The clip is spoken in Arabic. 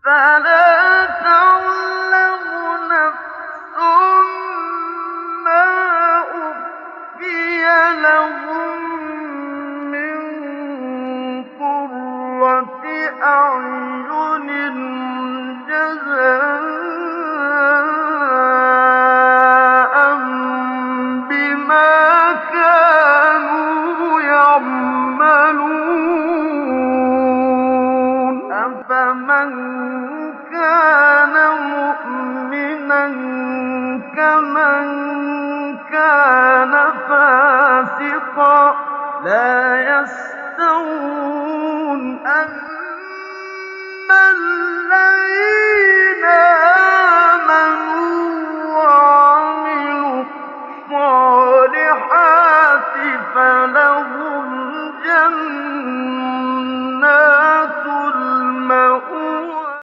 فَلَا تَعْلَمُ نَفْسٌ مَّا أُخْفِيَ لَهُم مِّن قُرَّةِ أَعْيُنٍ جَزَاءً بِمَا كَانُوا يَعْمَلُونَ أَفَمَن كَانَ مُؤْمِنًا كَمَن كَانَ فَاسِقًا ۚ لَا يَسْتَوُونَ